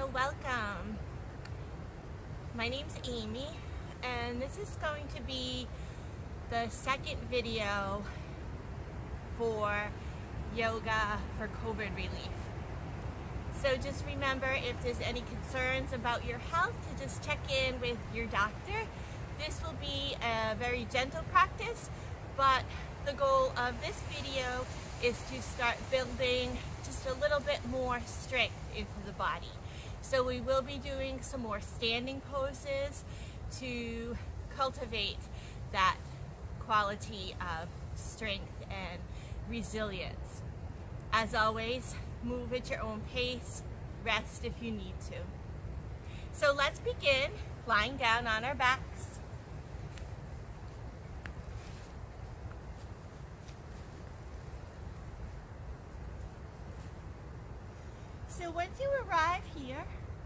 So welcome. My name's Amy, and this is going to be the second video for yoga for COVID relief. So just remember, if there's any concerns about your health, to just check in with your doctor. This will be a very gentle practice, but the goal of this video is to start building just a little bit more strength into the body. So we will be doing some more standing poses to cultivate that quality of strength and resilience. As always, move at your own pace, rest if you need to. So let's begin lying down on our backs. So once you arrive here,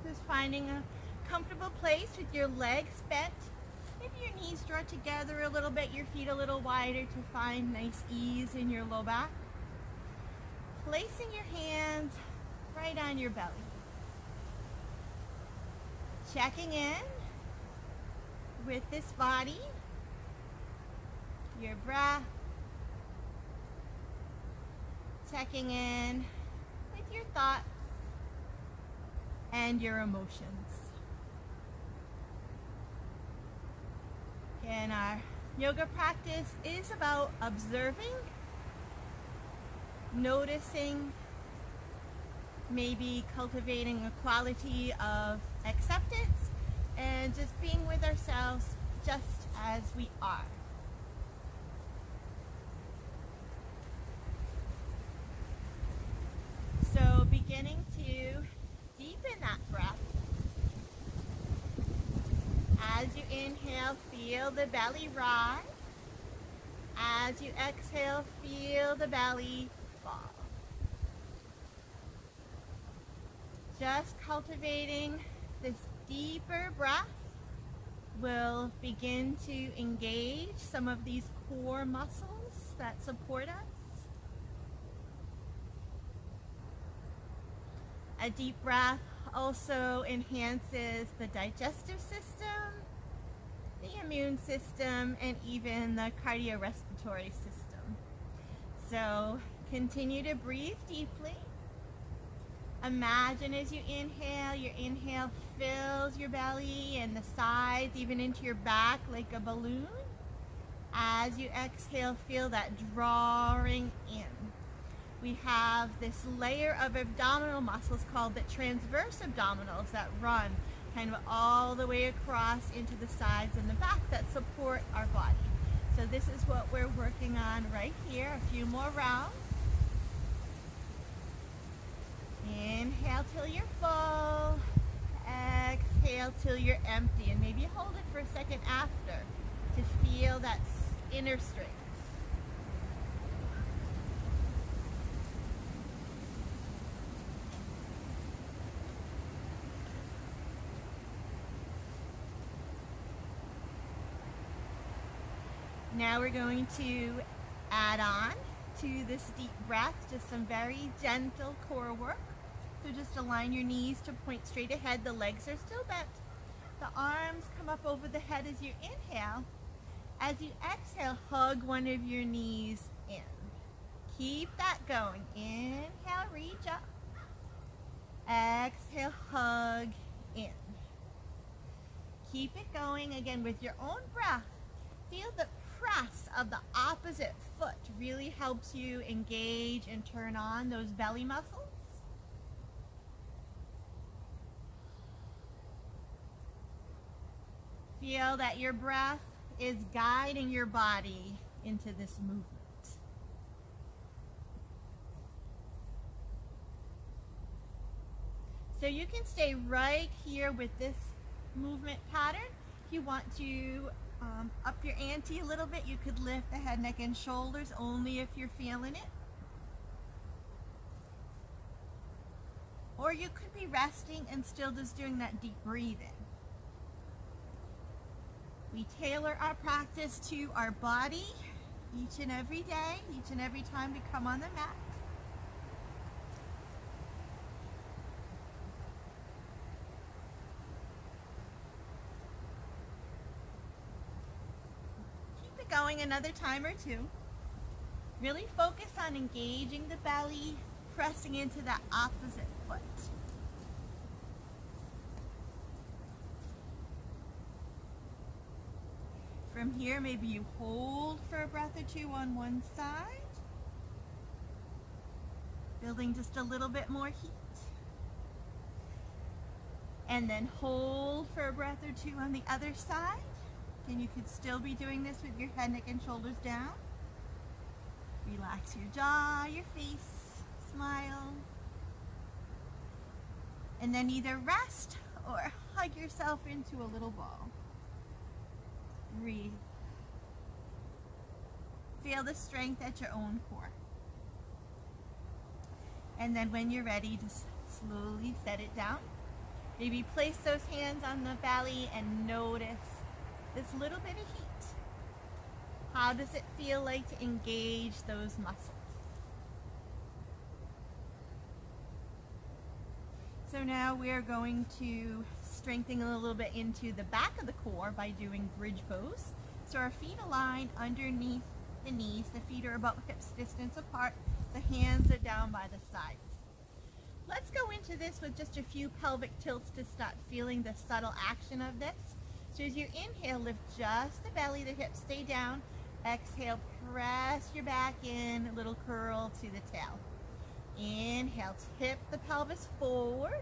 just finding a comfortable place with your legs bent, maybe your knees draw together a little bit, your feet a little wider to find nice ease in your low back. Placing your hands right on your belly. Checking in with this body, your breath, checking in with your thoughts and your emotions. And our yoga practice is about observing, noticing, maybe cultivating a quality of acceptance, and just being with ourselves just as we are. So beginning to deepen that breath. As you inhale, feel the belly rise. As you exhale, feel the belly fall. Just cultivating this deeper breath will begin to engage some of these core muscles that support us. A deep breath also enhances the digestive system, the immune system, and even the cardiorespiratory system. So continue to breathe deeply. Imagine as you inhale, your inhale fills your belly and the sides, even into your back like a balloon. As you exhale, feel that drawing in. We have this layer of abdominal muscles called the transverse abdominals that run kind of all the way across into the sides and the back that support our body. So this is what we're working on right here. A few more rounds. Inhale till you're full. Exhale till you're empty. And maybe hold it for a second after to feel that inner strength. Now we're going to add on to this deep breath, just some very gentle core work. So just align your knees to point straight ahead. The legs are still bent. The arms come up over the head as you inhale. As you exhale, hug one of your knees in. Keep that going. Inhale, reach up. Exhale, hug in. Keep it going again with your own breath. Feel the press of the opposite foot really helps you engage and turn on those belly muscles. Feel that your breath is guiding your body into this movement. So you can stay right here with this movement pattern. If you want to up your ante a little bit, you could lift the head, neck, and shoulders only if you're feeling it. Or you could be resting and still just doing that deep breathing. We tailor our practice to our body each and every day, each and every time we come on the mat. it going another time or two. Really focus on engaging the belly, pressing into that opposite foot. From here, maybe you hold for a breath or two on one side, building just a little bit more heat. And then hold for a breath or two on the other side. And you could still be doing this with your head, neck, and shoulders down. Relax your jaw, your face, smile. And then either rest or hug yourself into a little ball. Breathe. Feel the strength at your own core. And then when you're ready, just slowly set it down. Maybe place those hands on the belly and notice this little bit of heat. How does it feel like to engage those muscles? So now we're going to strengthen a little bit into the back of the core by doing bridge pose. So our feet align underneath the knees. The feet are about hips distance apart. The hands are down by the sides. Let's go into this with just a few pelvic tilts to start feeling the subtle action of this. So as you inhale, lift just the belly, the hips stay down. Exhale, press your back in, a little curl to the tail. Inhale, tip the pelvis forward.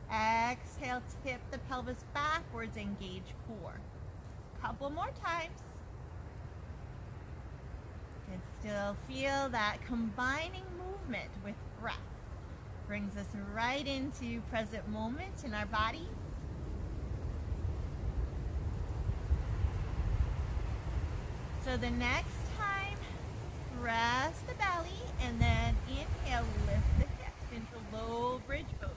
Exhale, tip the pelvis backwards, engage core. Couple more times. You can still feel that combining movement with breath. Brings us right into present moment in our body. So the next time, press the belly and then inhale, lift the hips into low bridge pose.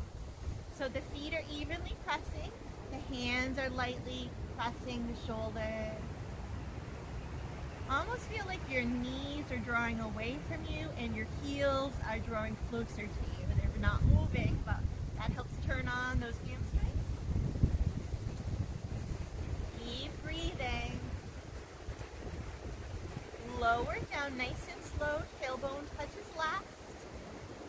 So the feet are evenly pressing, the hands are lightly pressing the shoulders. Almost feel like your knees are drawing away from you and your heels are drawing closer to you. They're not moving, but that helps turn on those hamstrings. Keep breathing. Lower down nice and slow, tailbone touches last.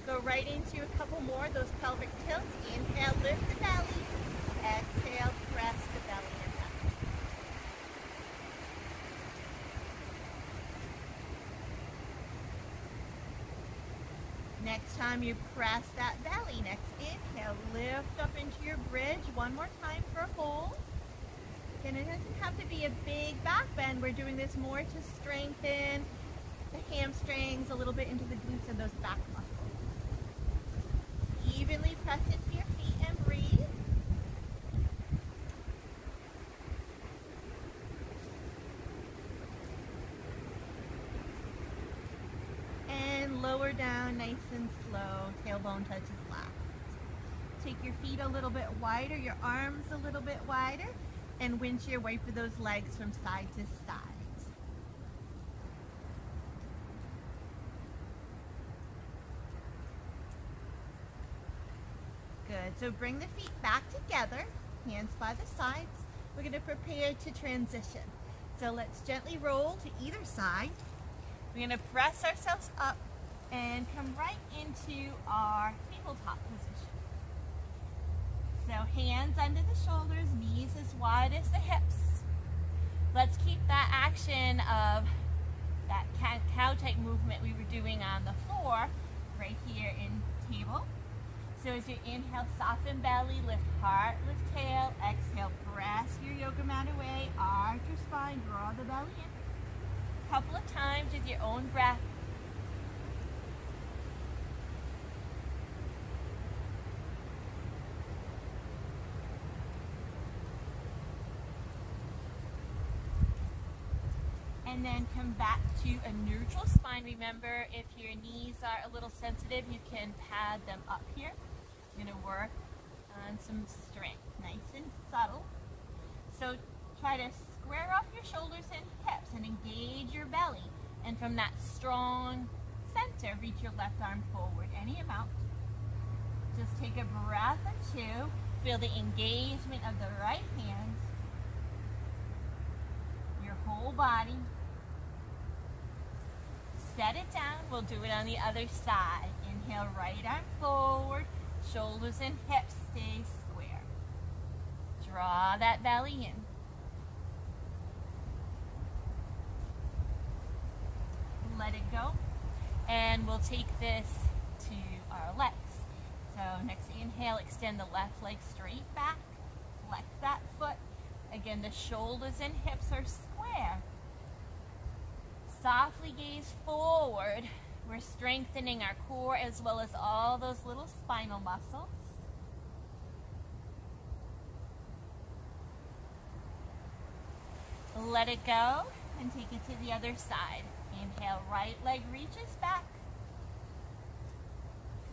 Go right into a couple more of those pelvic tilts. Inhale, lift the belly. Exhale, press the belly in back. Next time you press that belly. Next inhale, lift up into your bridge. One more time for a hold. And it doesn't have to be a big back bend. We're doing this more to strengthen the hamstrings, a little bit into the glutes and those back muscles. Evenly press into your feet and breathe. And lower down nice and slow. Tailbone touches last. Take your feet a little bit wider, your arms a little bit wider, and windshield wiper those legs from side to side. Good, so bring the feet back together, hands by the sides. We're going to prepare to transition. So let's gently roll to either side. We're going to press ourselves up and come right into our tabletop position. So hands under the shoulders, knees as wide as the hips. Let's keep that action of that cow type movement we were doing on the floor right here in table. So as you inhale, soften belly, lift heart, lift tail. Exhale, press your yoga mat away, arch your spine, draw the belly in. A couple of times with your own breath. And then come back to a neutral spine. Remember, if your knees are a little sensitive, you can pad them up here. You're going to work on some strength, nice and subtle. So try to square off your shoulders and hips and engage your belly. And from that strong center, reach your left arm forward, any amount. Just take a breath or two. Feel the engagement of the right hand, your whole body. set it down. We'll do it on the other side. Inhale, right arm forward, shoulders and hips stay square. Draw that belly in. Let it go. And we'll take this to our legs. So next inhale, extend the left leg straight back. Flex that foot. Again, the shoulders and hips are square. Softly gaze forward. We're strengthening our core as well as all those little spinal muscles. Let it go and take it to the other side. Inhale, right leg reaches back.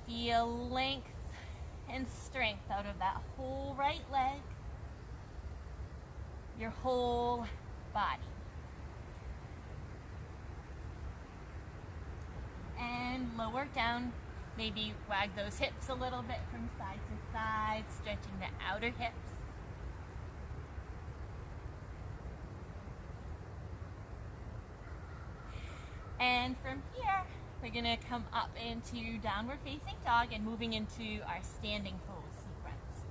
Feel length and strength out of that whole right leg, your whole body. And lower down, maybe wag those hips a little bit from side to side, stretching the outer hips. And from here, we're going to come up into downward facing dog and moving into our standing pose sequence.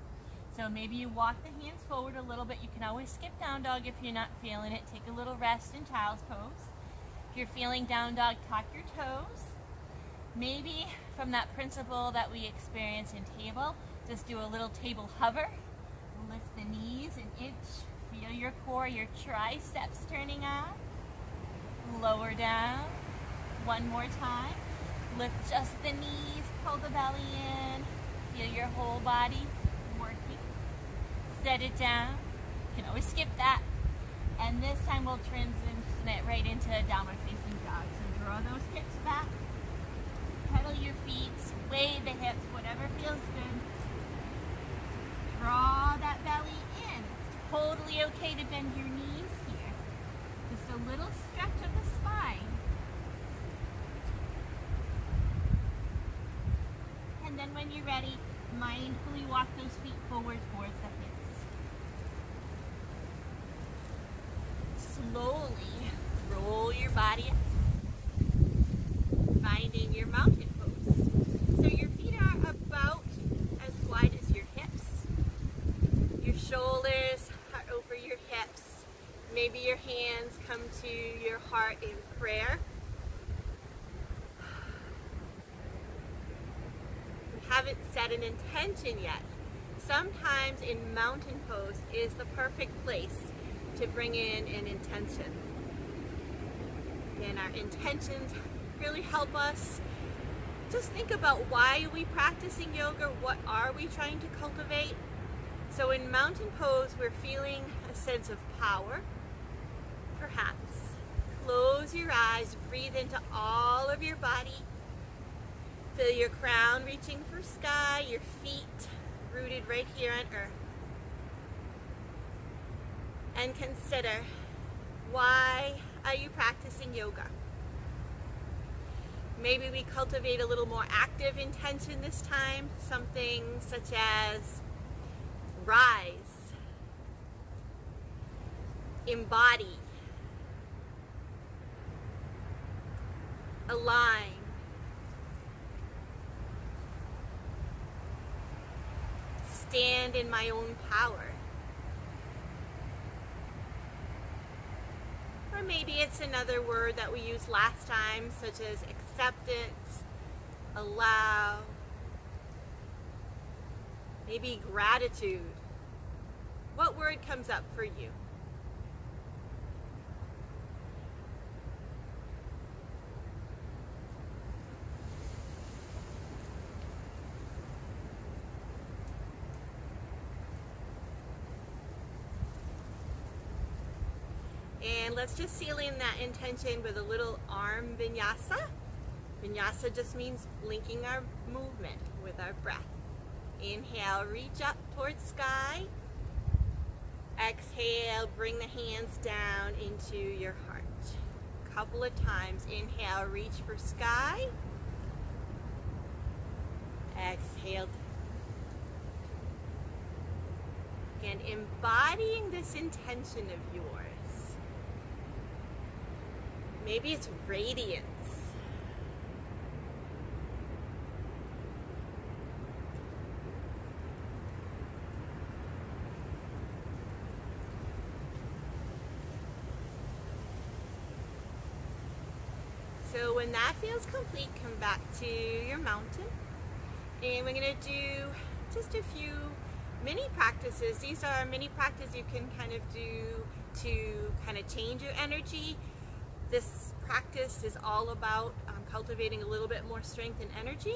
So maybe you walk the hands forward a little bit. You can always skip down dog if you're not feeling it. Take a little rest in child's pose. If you're feeling down dog, tuck your toes. Maybe from that principle that we experience in table, just do a little table hover. Lift the knees an inch. Feel your core, your triceps turning on. Lower down. One more time. Lift just the knees, pull the belly in. Feel your whole body working. Set it down. You can always skip that. And this time we'll transition it right into downward facing dog. So draw those hips back. Pedal your feet, sway the hips, whatever feels good. Draw that belly in. It's totally okay to bend your knees here. Just a little stretch of the spine. And then when you're ready, mindfully walk those feet forward towards the hips. Slowly roll your body up, finding your mountain pose. So your feet are about as wide as your hips. Your shoulders are over your hips. Maybe your hands come to your heart in prayer. Haven't set an intention yet. Sometimes in mountain pose is the perfect place to bring in an intention. And our intentions really help us just think about why are we practicing yoga, what are we trying to cultivate. So in mountain pose we're feeling a sense of power, perhaps. Close your eyes, breathe into all of your body. Feel your crown reaching for sky, your feet rooted right here on earth. And consider, why are you practicing yoga? Maybe we cultivate a little more active intention this time, something such as rise, embody, align, stand in my own power. Or maybe it's another word that we used last time, such as acceptance, allow, maybe gratitude. What word comes up for you? And let's just seal in that intention with a little arm vinyasa. Vinyasa just means linking our movement with our breath. Inhale, reach up towards sky. Exhale, bring the hands down into your heart. A couple of times. Inhale, reach for sky. Exhale. Again, embodying this intention of yours. Maybe it's radiance. So when that feels complete, come back to your mountain. And we're going to do just a few mini practices. These are mini practices you can kind of do to kind of change your energy. This practice is all about cultivating a little bit more strength and energy.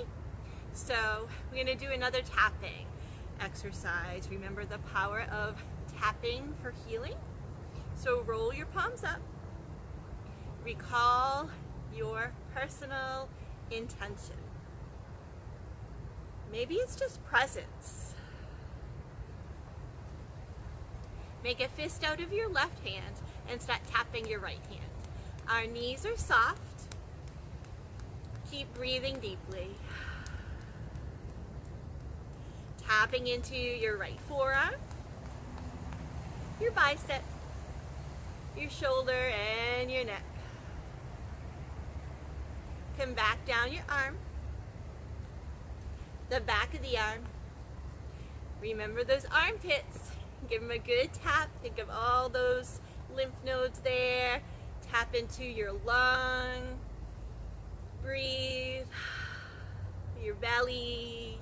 So we're going to do another tapping exercise. Remember the power of tapping for healing. So roll your palms up. Recall your personal intention. Maybe it's just presence. Make a fist out of your left hand and start tapping your right hand. Our knees are soft. Keep breathing deeply. Tapping into your right forearm, your bicep, your shoulder, and your neck. Come back down your arm, the back of the arm. Remember those armpits. Give them a good tap. Think of all those lymph nodes there. Tap into your lung. Breathe. Your belly.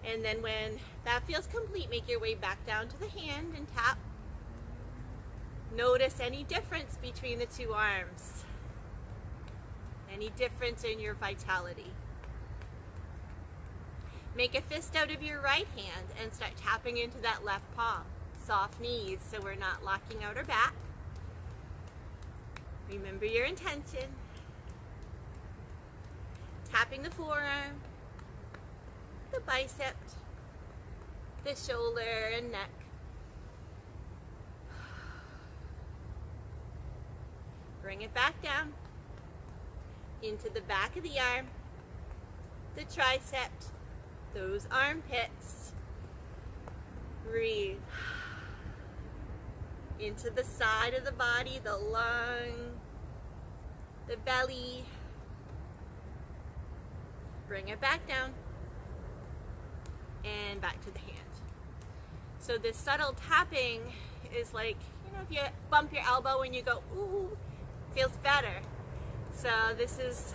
And then when that feels complete, make your way back down to the hand and tap. Notice any difference between the two arms. Any difference in your vitality. Make a fist out of your right hand and start tapping into that left palm. Soft knees so we're not locking out our back. Remember your intention. Tapping the forearm, the bicep, the shoulder and neck. Bring it back down into the back of the arm, the tricep, those armpits. Breathe. Into the side of the body, the lung, the belly. Bring it back down and back to the hand. So this subtle tapping is like, you know, if you bump your elbow and you go, ooh, feels better. So this is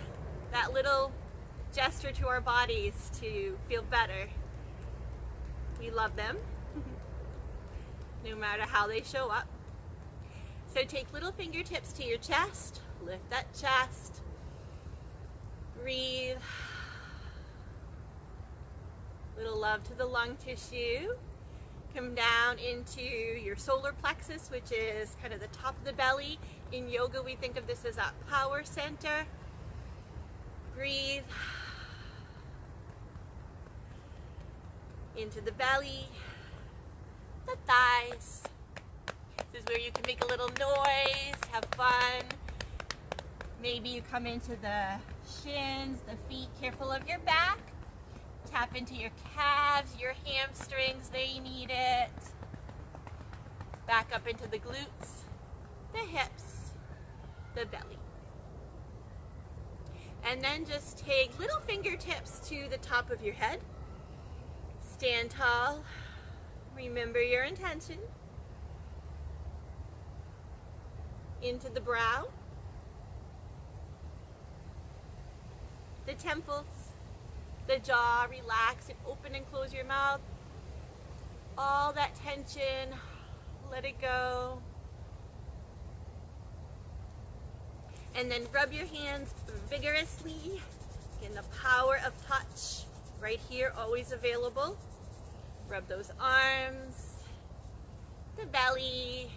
that little gesture to our bodies to feel better. We love them, no matter how they show up. So take little fingertips to your chest, lift that chest, breathe. Little love to the lung tissue. Come down into your solar plexus, which is kind of the top of the belly. In yoga, we think of this as a power center. Breathe. Into the belly, the thighs. This is where you can make a little noise, have fun. Maybe you come into the shins, the feet, careful of your back. Tap into your calves, your hamstrings, they need it. Back up into the glutes, the hips, the belly. And then just take little fingertips to the top of your head. Stand tall. Remember your intention. Into the brow, the temples, the jaw. Relax and open and close your mouth. All that tension, let it go. And then rub your hands vigorously. Again, the power of touch right here, always available. Rub those arms, the belly,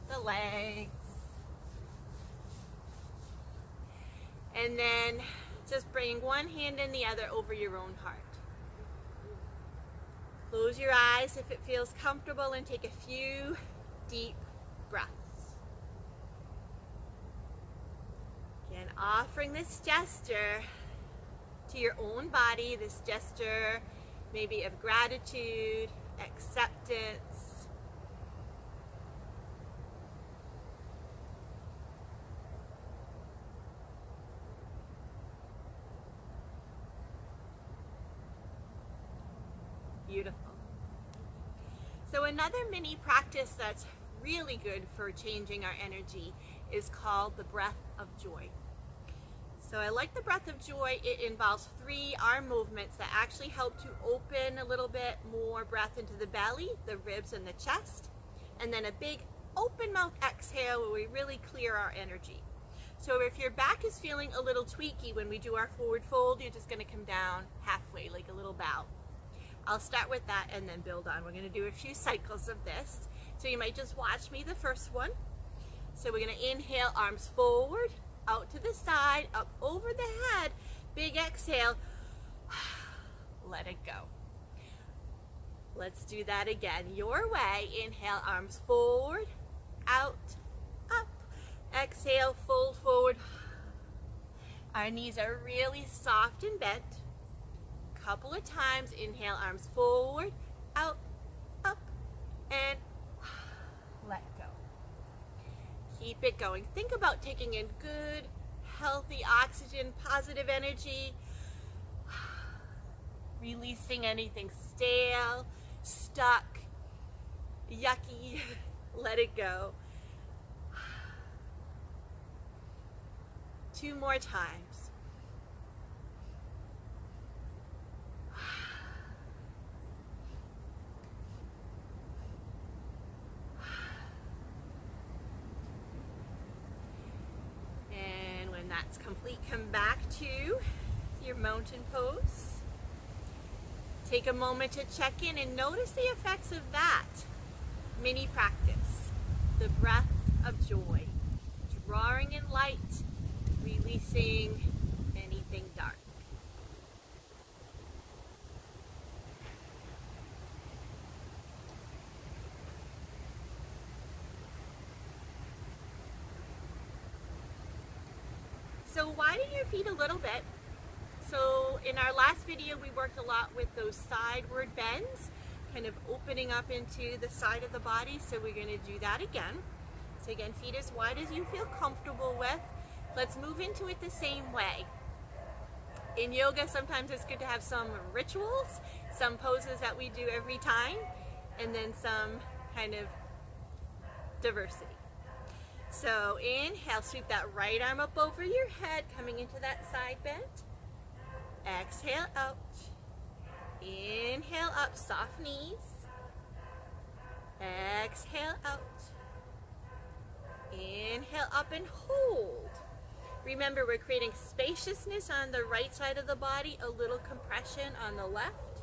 the legs. And then just bring one hand and the other over your own heart. Close your eyes if it feels comfortable and take a few deep breaths. Again, offering this gesture to your own body, this gesture maybe of gratitude, acceptance. Beautiful. So another mini practice that's really good for changing our energy is called the breath of joy. So I like the breath of joy. It involves 3 arm movements that actually help to open a little bit more breath into the belly, the ribs, and the chest. And then a big open mouth exhale where we really clear our energy. So if your back is feeling a little tweaky when we do our forward fold, you're just going to come down halfway like a little bow. I'll start with that and then build on. We're going to do a few cycles of this. So you might just watch me the first one. So we're going to inhale, arms forward, out to the side, up over the head, big exhale, let it go. Let's do that again. Your way, inhale, arms forward, out, up, exhale, fold forward. Our knees are really soft and bent. Couple of times, inhale, arms forward, out, up, and let go. Keep it going. Think about taking in good, healthy oxygen, positive energy, releasing anything stale, stuck, yucky, let it go. 2 more times. And when that's complete, come back to your mountain pose. Take a moment to check in and notice the effects of that mini practice. The breath of joy. Drawing in light, releasing anything dark. So widen your feet a little bit. So in our last video, we worked a lot with those sideward bends, kind of opening up into the side of the body. So we're going to do that again. So again, feet as wide as you feel comfortable with. Let's move into it the same way. In yoga, sometimes it's good to have some rituals, some poses that we do every time, and then some kind of diversity. So inhale, sweep that right arm up over your head, coming into that side bend. Exhale out. Inhale up, soft knees. Exhale out. Inhale up and hold. Remember, we're creating spaciousness on the right side of the body, a little compression on the left.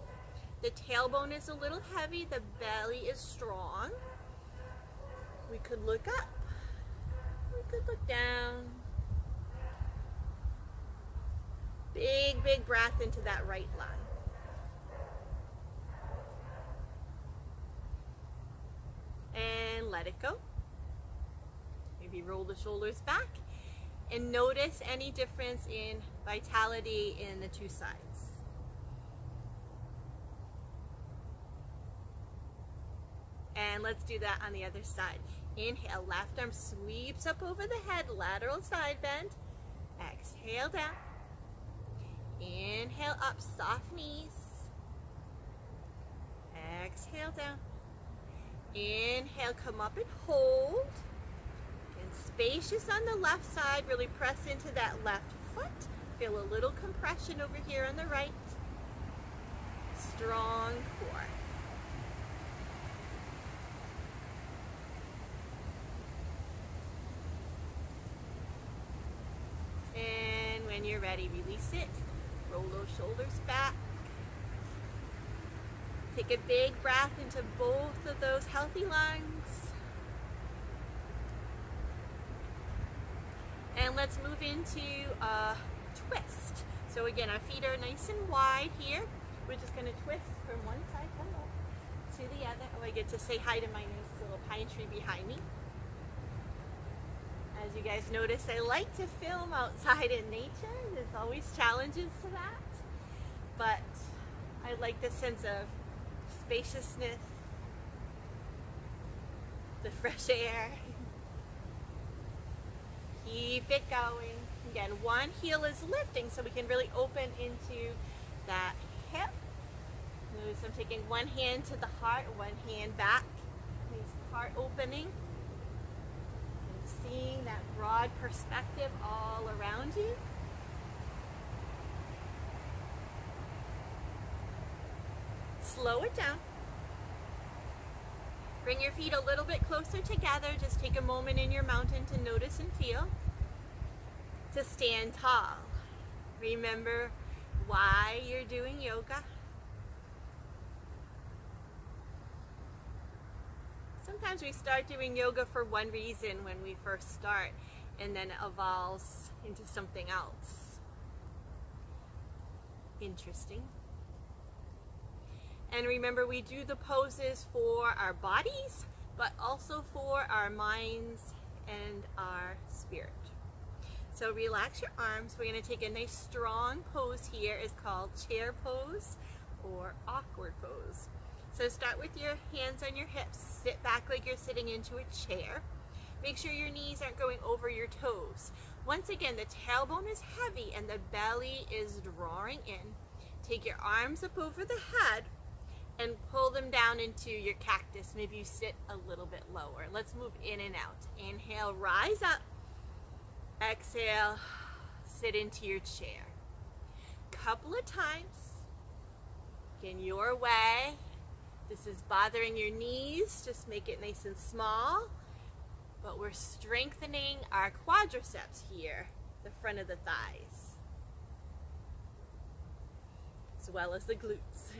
The tailbone is a little heavy, the belly is strong. We could look up. We could look down. Big, big breath into that right lung. And let it go. Maybe roll the shoulders back and notice any difference in vitality in the 2 sides. And let's do that on the other side. Inhale, left arm sweeps up over the head, lateral side bend. Exhale down. Inhale up, soft knees. Exhale down. Inhale, come up and hold. And spacious on the left side, really press into that left foot. Feel a little compression over here on the right. Strong core. And when you're ready, release it. Roll those shoulders back. Take a big breath into both of those healthy lungs. And let's move into a twist. So again, our feet are nice and wide here. We're just going to twist from one side to the other. Oh, I get to say hi to my nice little pine tree behind me. As you guys notice, I like to film outside in nature. There's always challenges to that. But I like the sense of spaciousness, the fresh air. Keep it going. Again, one heel is lifting so we can really open into that hip. Notice I'm taking one hand to the heart, one hand back. Nice heart opening. And seeing that broad perspective all around you. Slow it down. Bring your feet a little bit closer together. Just take a moment in your mountain to notice and feel. To stand tall. Remember why you're doing yoga. Sometimes we start doing yoga for one reason when we first start, and then it evolves into something else. Interesting. And remember, we do the poses for our bodies, but also for our minds and our spirit. So relax your arms. We're going to take a nice strong pose here. It's called chair pose or awkward pose. So start with your hands on your hips. Sit back like you're sitting into a chair. Make sure your knees aren't going over your toes. Once again, the tailbone is heavy and the belly is drawing in. Take your arms up over the head and pull them down into your cactus. Maybe you sit a little bit lower. Let's move in and out. Inhale, rise up. Exhale, sit into your chair. Couple of times. Again, your way. This is bothering your knees. Just make it nice and small. But we're strengthening our quadriceps here, the front of the thighs, as well as the glutes.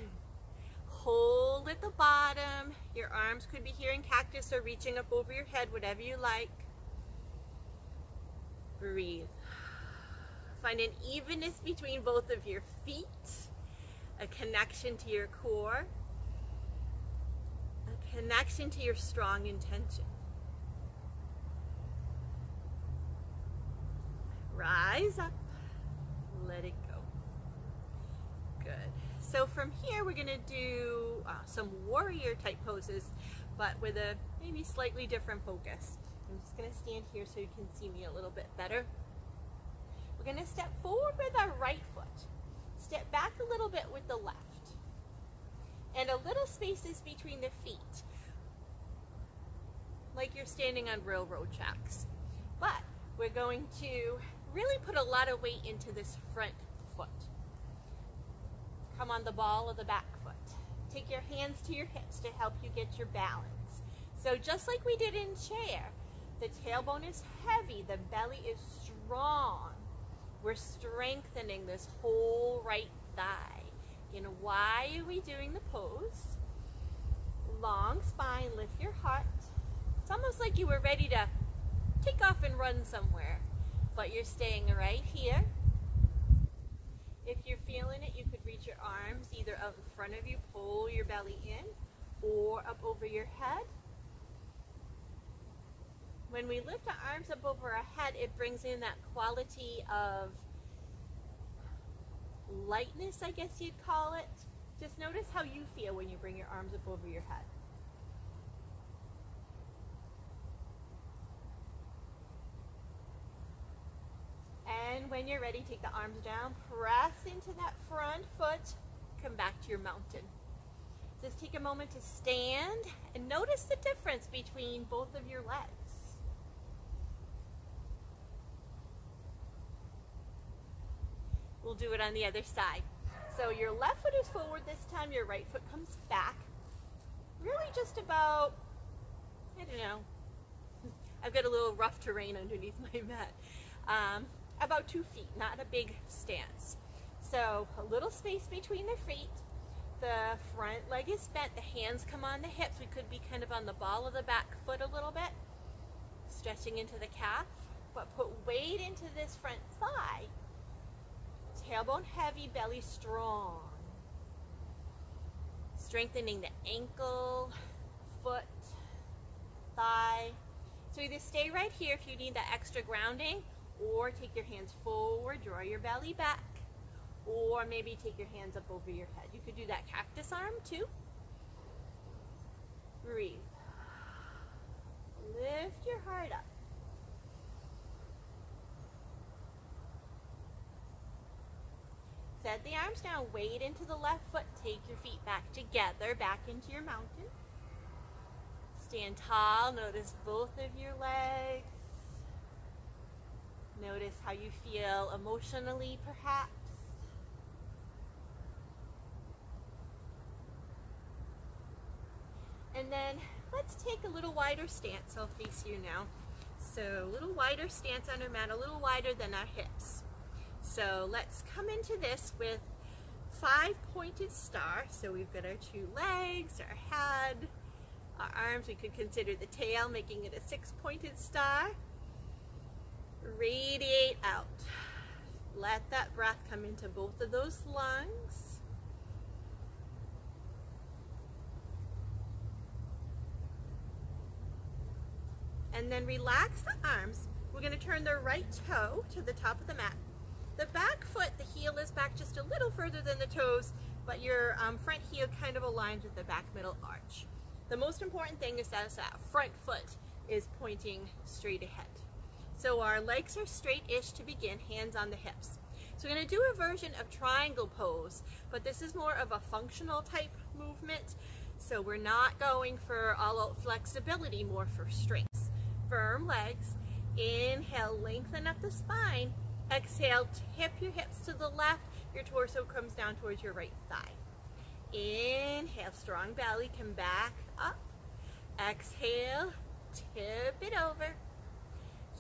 Hold at the bottom. Your arms could be here in cactus or reaching up over your head, whatever you like. Breathe. Find an evenness between both of your feet, a connection to your core, a connection to your strong intention. Rise up, let it go. Good. So from here we're going to do some warrior type poses, but with a maybe slightly different focus. I'm just going to stand here so you can see me a little bit better. We're going to step forward with our right foot. Step back a little bit with the left. And a little spaces between the feet, like you're standing on railroad tracks. But we're going to really put a lot of weight into this front foot. Come on the ball of the back foot. Take your hands to your hips to help you get your balance. So just like we did in chair, the tailbone is heavy, the belly is strong. We're strengthening this whole right thigh. And why are we doing the pose? Long spine, lift your heart. It's almost like you were ready to take off and run somewhere, but you're staying right here. If you're feeling it, you could reach your arms either out in front of you, pull your belly in, or up over your head. When we lift our arms up over our head, it brings in that quality of lightness, I guess you'd call it. Just notice how you feel when you bring your arms up over your head. And when you're ready, take the arms down, press into that front foot, come back to your mountain. Just take a moment to stand and notice the difference between both of your legs. We'll do it on the other side. So your left foot is forward this time, your right foot comes back. Really just about, I don't know, I've got a little rough terrain underneath my mat. About 2 feet, not a big stance. So a little space between the feet. The front leg is bent, the hands come on the hips. We could be kind of on the ball of the back foot a little bit, stretching into the calf, but put weight into this front thigh. Tailbone heavy, belly strong. Strengthening the ankle, foot, thigh. So either stay right here if you need that extra grounding, or take your hands forward, draw your belly back, or maybe take your hands up over your head. You could do that cactus arm too. Breathe. Lift your heart up. Set the arms down, weight into the left foot, take your feet back together, back into your mountain. Stand tall, notice both of your legs. Notice how you feel emotionally, perhaps. And then let's take a little wider stance. I'll face you now. So a little wider stance on our mat, a little wider than our hips. So let's come into this with 5 pointed star. So we've got our 2 legs, our head, our arms. We could consider the tail, making it a 6 pointed star. Radiate out. Let that breath come into both of those lungs. And then relax the arms. We're going to turn the right toe to the top of the mat. The back foot, the heel is back just a little further than the toes, but your front heel kind of aligns with the back middle arch. The most important thing is that front foot is pointing straight ahead. So our legs are straight-ish to begin, hands on the hips. So we're going to do a version of triangle pose, but this is more of a functional type movement. So we're not going for all-out flexibility, more for strength. Firm legs. Inhale, lengthen up the spine. Exhale, tip your hips to the left. Your torso comes down towards your right thigh. Inhale, strong belly, come back up. Exhale, tip it over.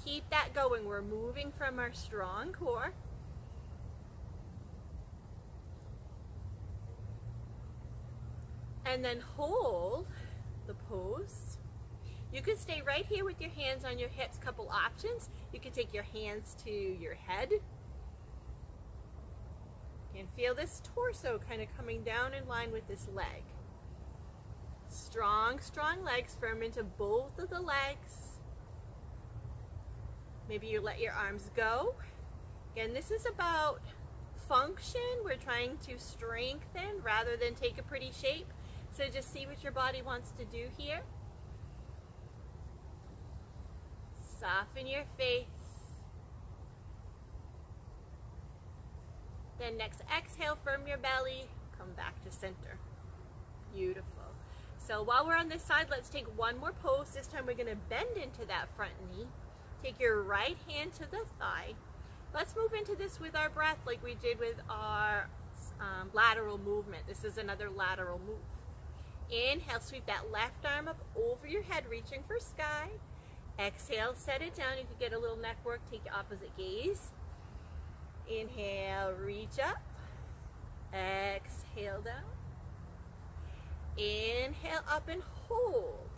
Keep that going. We're moving from our strong core. And then hold the pose. You could stay right here with your hands on your hips. Couple options. You could take your hands to your head. And feel this torso kind of coming down in line with this leg. Strong, strong legs. Firm into both of the legs. Maybe you let your arms go. Again, this is about function. We're trying to strengthen rather than take a pretty shape. So just see what your body wants to do here. Soften your face. Then next exhale, firm your belly, come back to center. Beautiful. So while we're on this side, let's take one more pose. This time we're going to bend into that front knee. Take your right hand to the thigh. Let's move into this with our breath like we did with our lateral movement. This is another lateral move. Inhale, sweep that left arm up over your head, reaching for sky. Exhale, set it down. You can get a little neck work. Take your opposite gaze. Inhale, reach up. Exhale down. Inhale up and hold.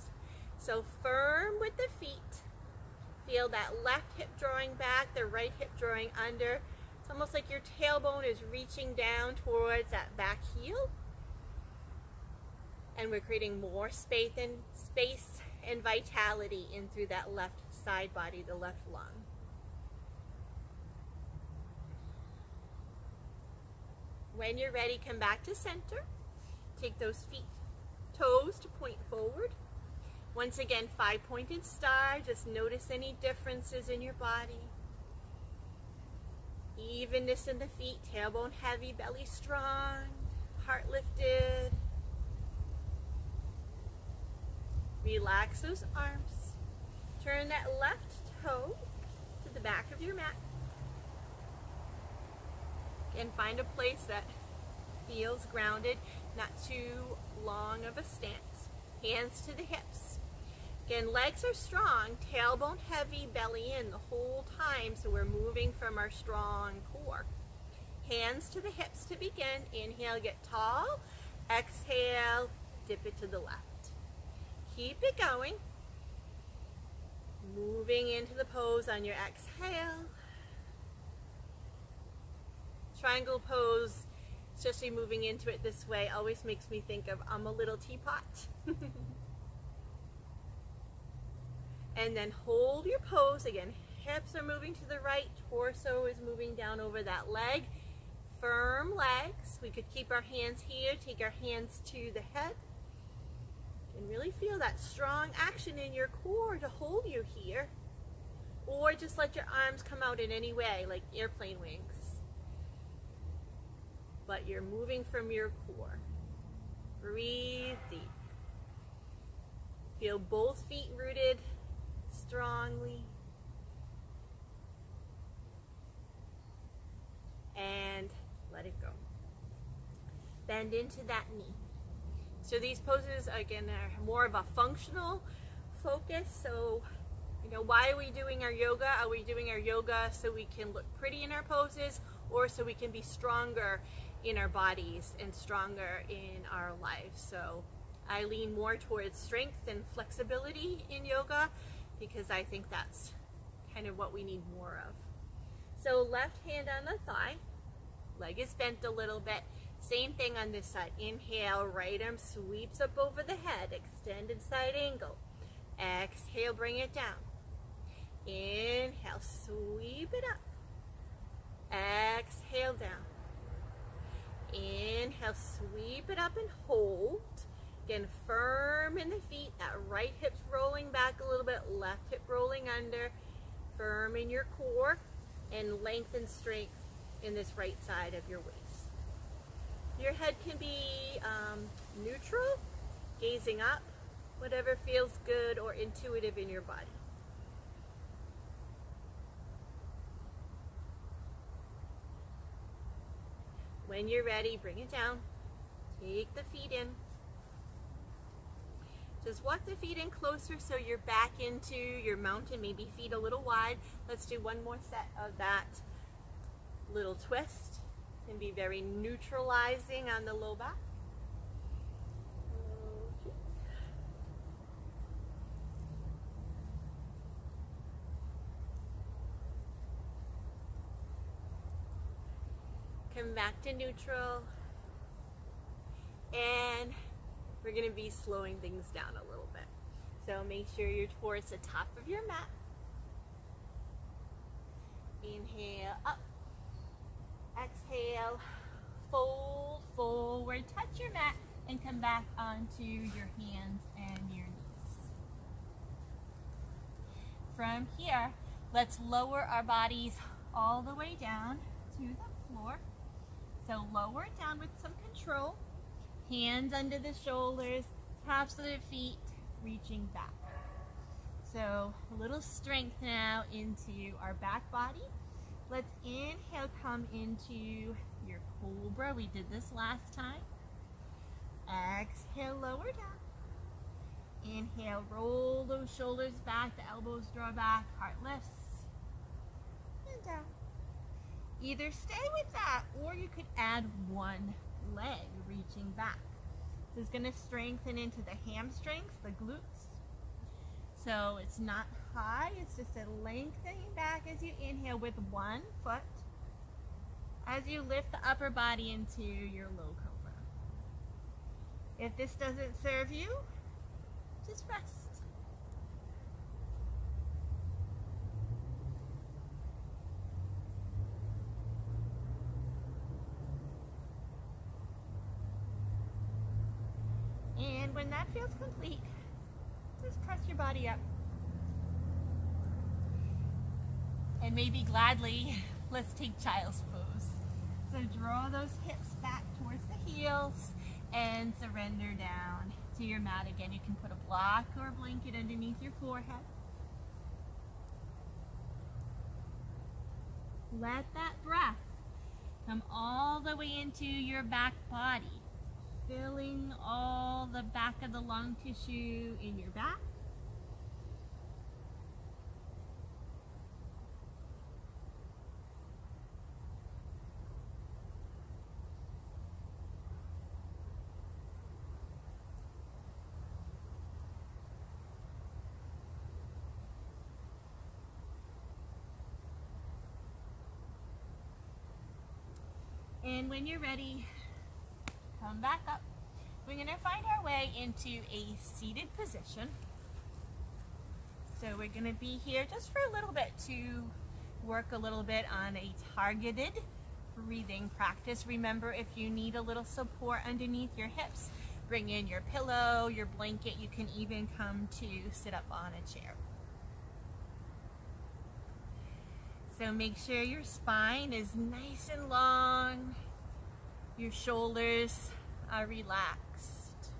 So firm with the feet. Feel that left hip drawing back, the right hip drawing under. It's almost like your tailbone is reaching down towards that back heel. And we're creating more space and vitality in through that left side body, the left lung. When you're ready, come back to center. Take those toes to point forward. Once again, 5-pointed star. Just notice any differences in your body. Evenness in the feet, tailbone heavy, belly strong, heart lifted. Relax those arms. Turn that left toe to the back of your mat. And find a place that feels grounded, not too long of a stance. Hands to the hips. Again, legs are strong, tailbone heavy, belly in the whole time, so we're moving from our strong core. Hands to the hips to begin. Inhale, get tall. Exhale, dip it to the left. Keep it going. Moving into the pose on your exhale. Triangle pose, especially moving into it this way, always makes me think of I'm a little teapot. And then hold your pose. Again, hips are moving to the right, torso is moving down over that leg. Firm legs. We could keep our hands here, take our hands to the head. And really feel that strong action in your core to hold you here. Or just let your arms come out in any way, like airplane wings. But you're moving from your core. Breathe deep. Feel both feet rooted strongly. and let it go. Bend into that knee. So these poses, again, are more of a functional focus. So, you know, why are we doing our yoga? Are we doing our yoga so we can look pretty in our poses, or so we can be stronger in our bodies and stronger in our lives? So I lean more towards strength and flexibility in yoga because I think that's kind of what we need more of. So left hand on the thigh, leg is bent a little bit. Same thing on this side. Inhale, right arm sweeps up over the head, extended side angle. Exhale, bring it down. Inhale, sweep it up. Exhale, down. Inhale, sweep it up and hold. Again, firm in the feet. That right hip's rolling back a little bit, left hip rolling under. Firm in your core, and length and strength in this right side of your waist. Your head can be neutral, gazing up, whatever feels good or intuitive in your body. When you're ready, bring it down. Take the feet in. Just walk the feet in closer so you're back into your mountain, maybe feet a little wide. Let's do one more set of that little twist. Can be very neutralizing on the low back. Okay. Come back to neutral. And we're going to be slowing things down a little bit. So make sure you're towards the top of your mat. Inhale up. Exhale, fold forward, touch your mat, and come back onto your hands and your knees. From here, let's lower our bodies all the way down to the floor. So lower it down with some control. Hands under the shoulders, tops of the feet, reaching back. So a little strength now into our back body. Let's inhale, come into your cobra. We did this last time. Exhale, lower down. Inhale, roll those shoulders back, the elbows draw back, heart lifts, and down. Either stay with that, or you could add one leg reaching back. This is going to strengthen into the hamstrings, the glutes. So it's not high, it's just a lengthening back as you inhale with one foot as you lift the upper body into your low cobra. If this doesn't serve you, just rest. And when that feels complete, just press your body up. And maybe gladly, let's take child's pose. So draw those hips back towards the heels and surrender down to your mat. Again, you can put a block or a blanket underneath your forehead. Let that breath come all the way into your back body, filling all the back of the lung tissue in your back. And when you're ready, come back up. We're going to find our way into a seated position. So we're going to be here just for a little bit to work a little bit on a targeted breathing practice. Remember, if you need a little support underneath your hips, bring in your pillow, your blanket. You can even come to sit up on a chair. So make sure your spine is nice and long, your shoulders are relaxed.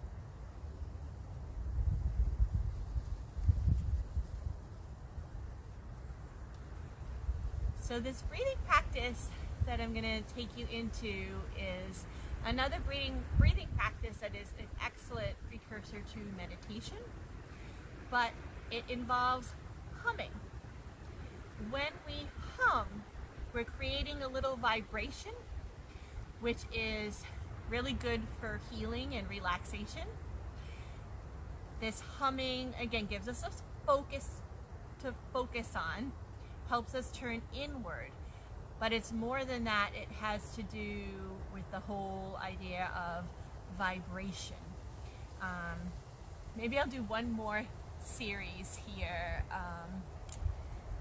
So this breathing practice that I'm going to take you into is another breathing practice that is an excellent precursor to meditation, but it involves humming. When we hum, we're creating a little vibration, which is really good for healing and relaxation. This humming, again, gives us a focus to focus on, helps us turn inward. But it's more than that. It has to do with the whole idea of vibration. Maybe I'll do one more series here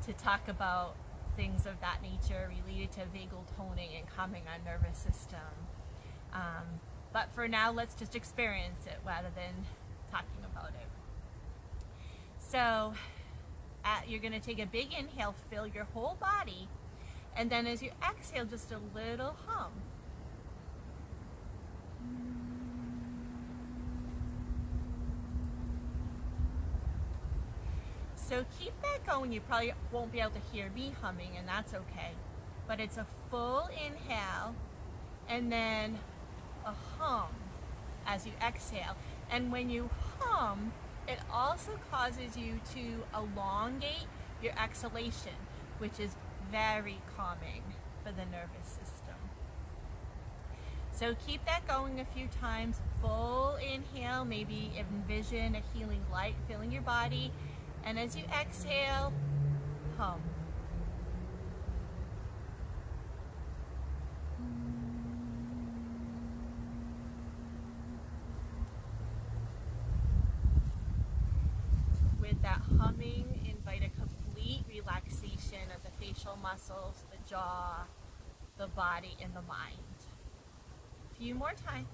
to talk about things of that nature related to vagal toning and calming our nervous system. But for now, let's just experience it rather than talking about it. So you're going to take a big inhale, fill your whole body, and then as you exhale, just a little hum. So keep that going. You probably won't be able to hear me humming, and that's okay. But it's a full inhale and then a hum as you exhale. And when you hum, it also causes you to elongate your exhalation, which is very calming for the nervous system. So keep that going a few times. Full inhale, maybe envision a healing light filling your body. And as you exhale, hum. With that humming, invite a complete relaxation of the facial muscles, the jaw, the body, and the mind. A few more times.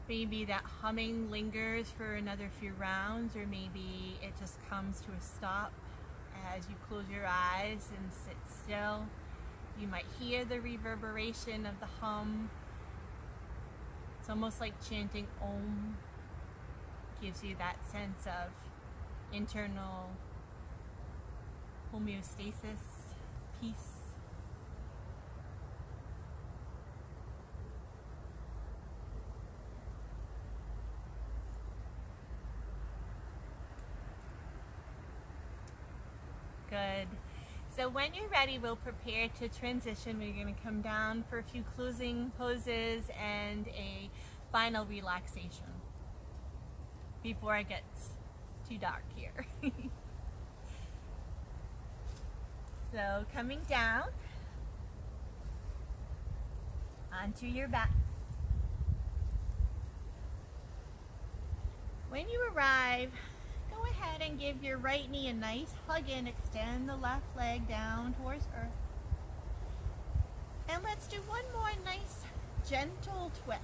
Maybe that humming lingers for another few rounds, or maybe it just comes to a stop as you close your eyes and sit still. You might hear the reverberation of the hum. It's almost like chanting Om. Gives you that sense of internal homeostasis, peace. Good. So when you're ready, we'll prepare to transition. We're going to come down for a few closing poses and a final relaxation before it gets too dark here. So coming down onto your back. When you arrive, go ahead and give your right knee a nice hug in. Extend the left leg down towards earth. And let's do one more nice gentle twist.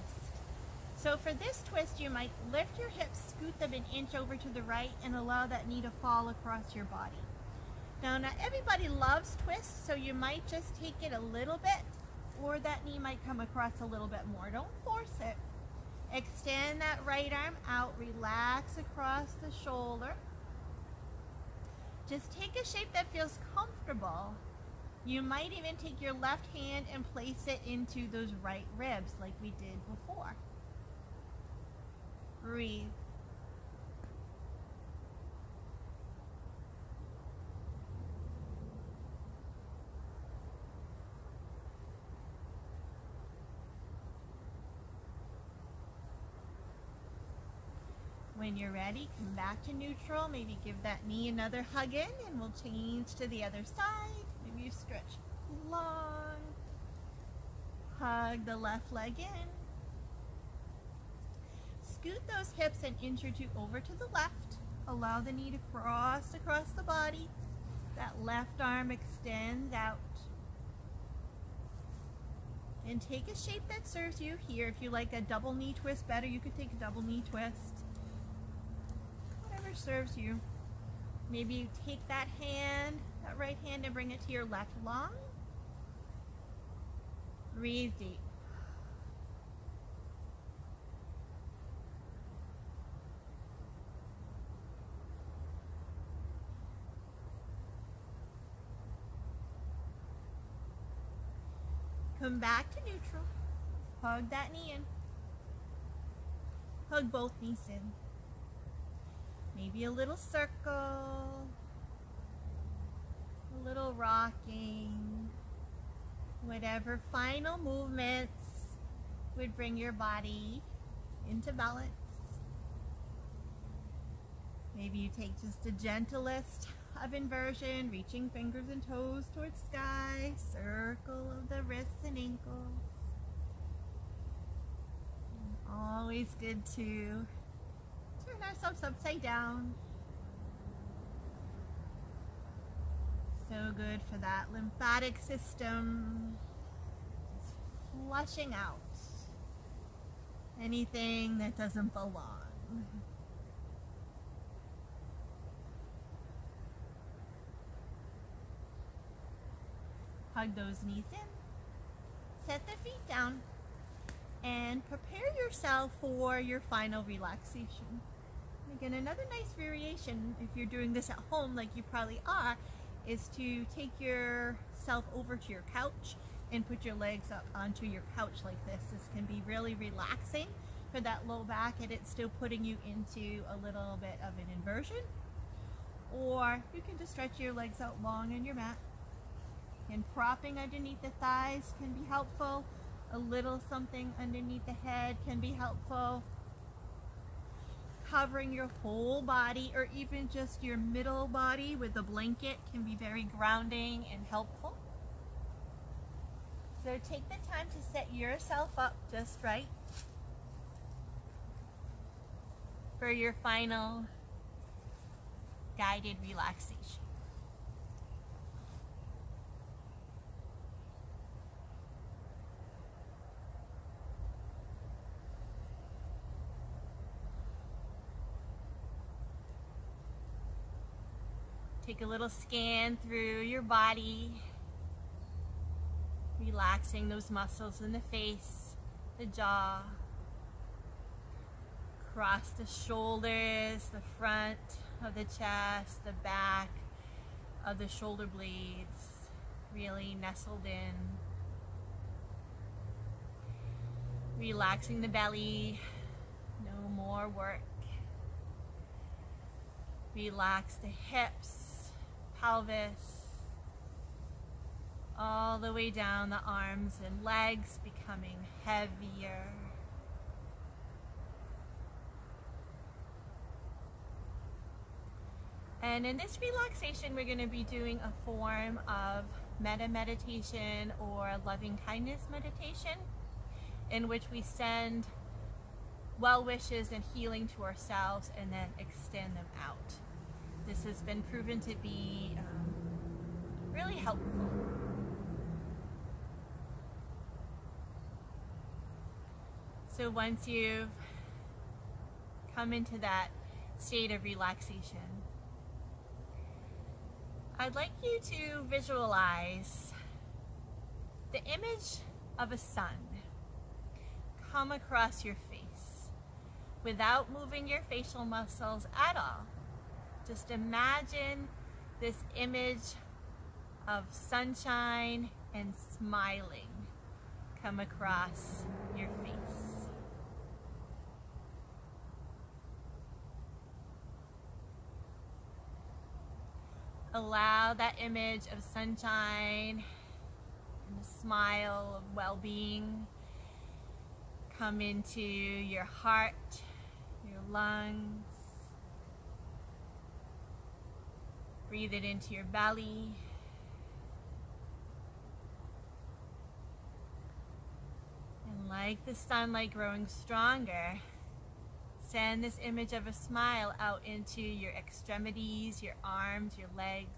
So for this twist, you might lift your hips, scoot them an inch over to the right, and allow that knee to fall across your body. Now, not everybody loves twists, so you might just take it a little bit, or that knee might come across a little bit more. Don't force it. Extend that right arm out, relax across the shoulder. Just take a shape that feels comfortable. You might even take your left hand and place it into those right ribs like we did before. Breathe. When you're ready, come back to neutral. Maybe give that knee another hug in, and we'll change to the other side. Maybe you stretch long, Hug the left leg in. Scoot those hips an inch or two over to the left. Allow the knee to cross across the body. That left arm extends out. And take a shape that serves you here. If you like a double knee twist better, you could take a double knee twist. Whatever serves you. Maybe you take that hand, that right hand, and bring it to your left lung. Breathe deep. Come back to neutral. Hug that knee in. Hug both knees in. Maybe a little circle. A little rocking. Whatever final movements would bring your body into balance. Maybe you take just the gentlest of inversion, reaching fingers and toes towards sky, circle of the wrists and ankles. And always good to turn ourselves upside down. So good for that lymphatic system, just flushing out anything that doesn't belong. Hug those knees in, set the feet down, and prepare yourself for your final relaxation. Again, another nice variation, if you're doing this at home like you probably are, is to take yourself over to your couch and put your legs up onto your couch like this. This can be really relaxing for that low back, and it's still putting you into a little bit of an inversion. Or you can just stretch your legs out long on your mat. And propping underneath the thighs can be helpful. A little something underneath the head can be helpful. Covering your whole body or even just your middle body with a blanket can be very grounding and helpful. So take the time to set yourself up just right for your final guided relaxation. Take a little scan through your body, relaxing those muscles in the face, the jaw, across the shoulders, the front of the chest, the back of the shoulder blades, really nestled in. Relaxing the belly, no more work. Relax the hips, pelvis, all the way down the arms and legs, becoming heavier. And in this relaxation, we're going to be doing a form of metta meditation or loving kindness meditation, in which we send well wishes and healing to ourselves and then extend them out. This has been proven to be really helpful. So once you've come into that state of relaxation, I'd like you to visualize the image of a sun come across your face without moving your facial muscles at all. Just imagine this image of sunshine and smiling come across your face. Allow that image of sunshine and a smile of well-being come into your heart, your lungs. Breathe it into your belly. like the sunlight growing stronger, send this image of a smile out into your extremities, your arms, your legs.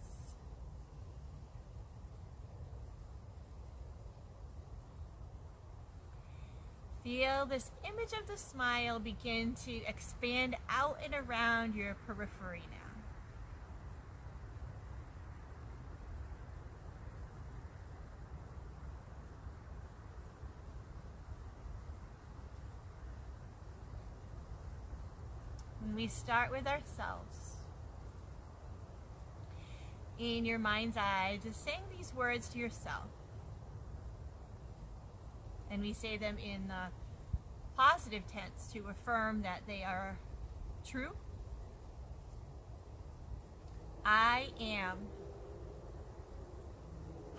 Feel this image of the smile begin to expand out and around your periphery now. When we start with ourselves, in your mind's eye, just saying these words to yourself. And we say them in the positive tense to affirm that they are true. I am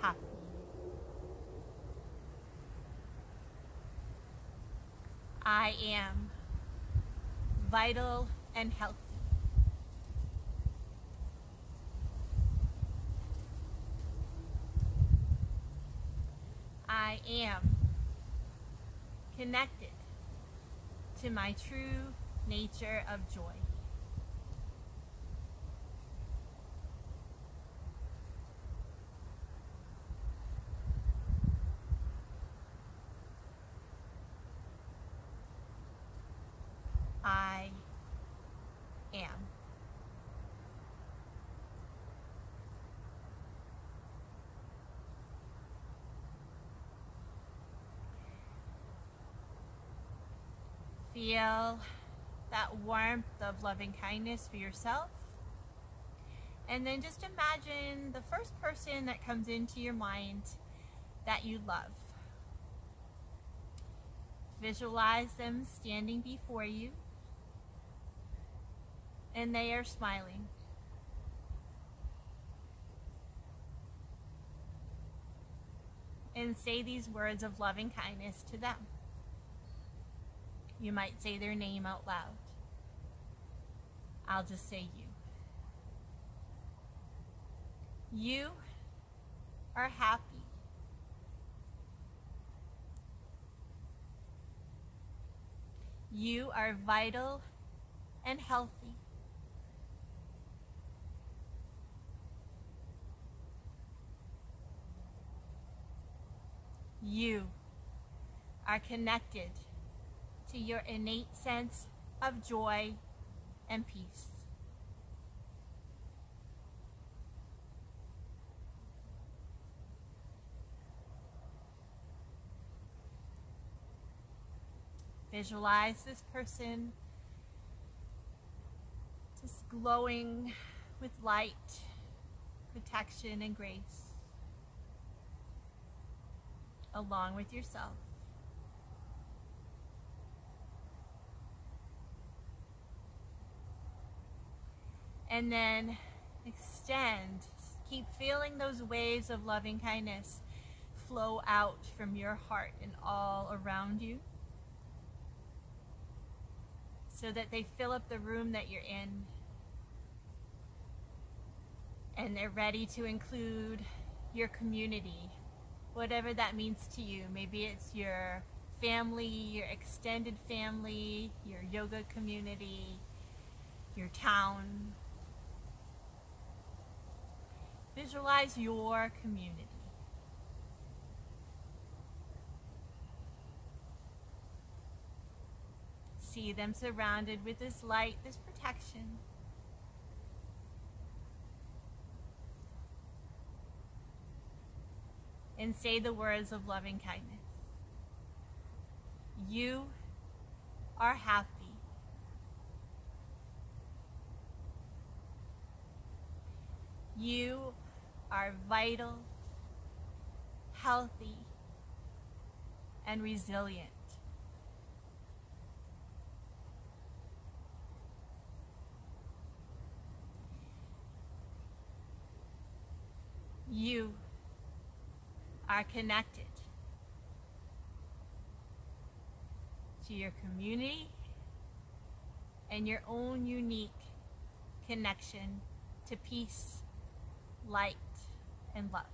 happy. I am vital and healthy. I am connected to my true nature of joy. I am. Feel that warmth of loving kindness for yourself. And then just imagine the first person that comes into your mind that you love. Visualize them standing before you, and they are smiling. And say these words of loving kindness to them. You might say their name out loud. I'll just say you. You are happy. You are vital and healthy. You are connected to your innate sense of joy and peace. Visualize this person just glowing with light, protection, and grace, along with yourself. And then extend, keep feeling those waves of loving kindness flow out from your heart and all around you, so that they fill up the room that you're in, and they're ready to include your community, whatever that means to you. Maybe it's your family, your extended family, your yoga community, your town. Visualize your community. See them surrounded with this light, this protection. And say the words of loving kindness. You are happy. You are vital, healthy, and resilient. You are connected to your community and your own unique connection to peace, light, and love.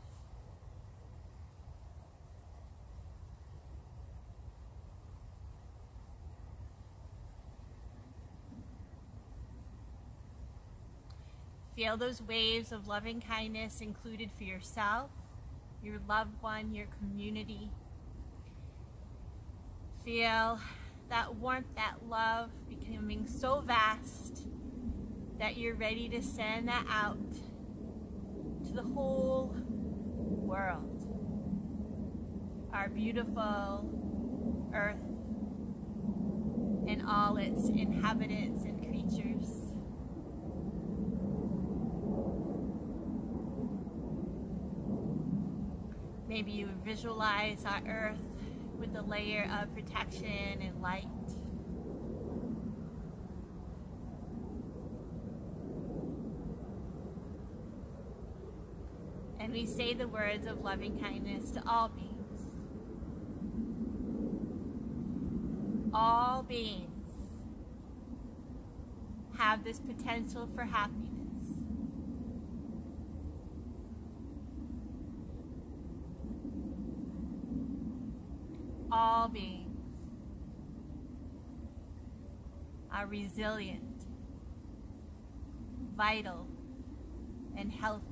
Feel those waves of loving kindness included for yourself, your loved one, your community. Feel that warmth, that love becoming so vast that you're ready to send that out to the whole world. Our beautiful earth and all its inhabitants and creatures. Maybe you visualize our earth with a layer of protection and light. And we say the words of loving kindness to all beings. All beings have this potential for happiness. All beings are resilient, vital, and healthy.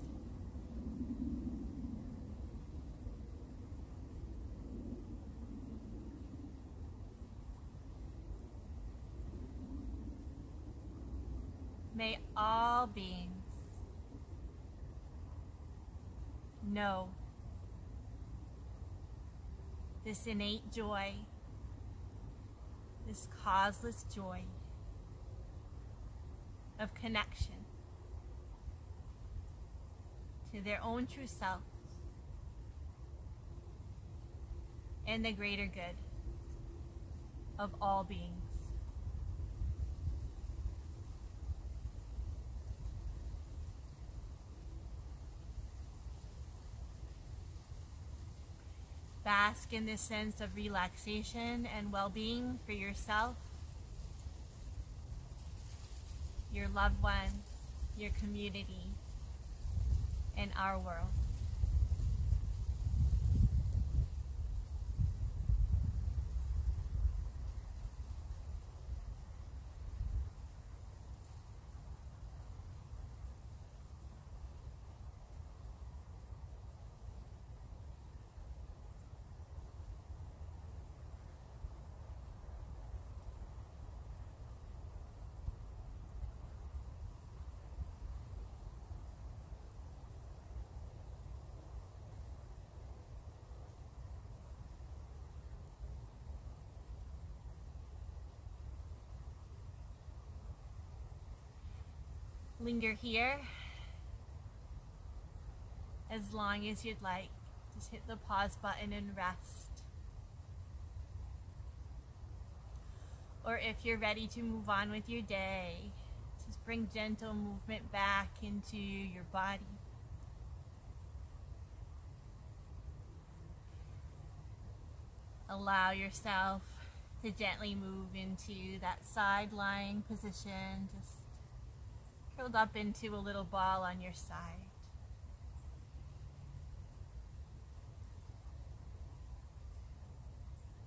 May all beings know this innate joy, this causeless joy of connection to their own true self and the greater good of all beings. Bask in this sense of relaxation and well-being for yourself, your loved one, your community, and our world. Linger here as long as you'd like. Just hit the pause button and rest. Or if you're ready to move on with your day, just bring gentle movement back into your body. Allow yourself to gently move into that side lying position, just curled up into a little ball on your side.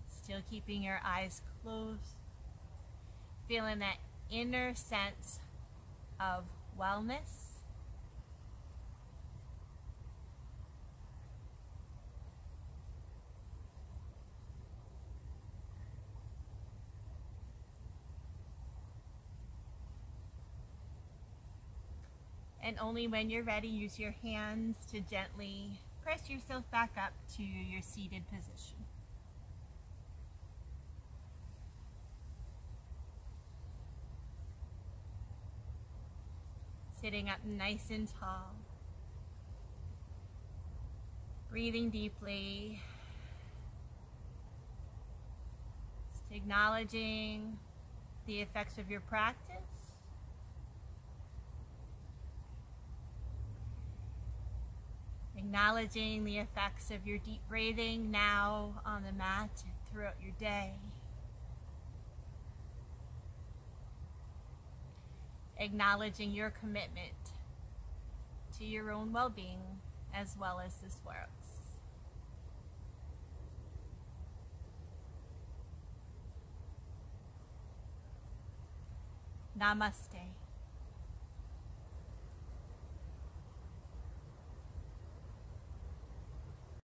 Still keeping your eyes closed, feeling that inner sense of wellness. And only when you're ready, use your hands to gently press yourself back up to your seated position. Sitting up nice and tall. Breathing deeply. Just acknowledging the effects of your practice. Acknowledging the effects of your deep breathing now on the mat and throughout your day. Acknowledging your commitment to your own well-being as well as this world's. Namaste.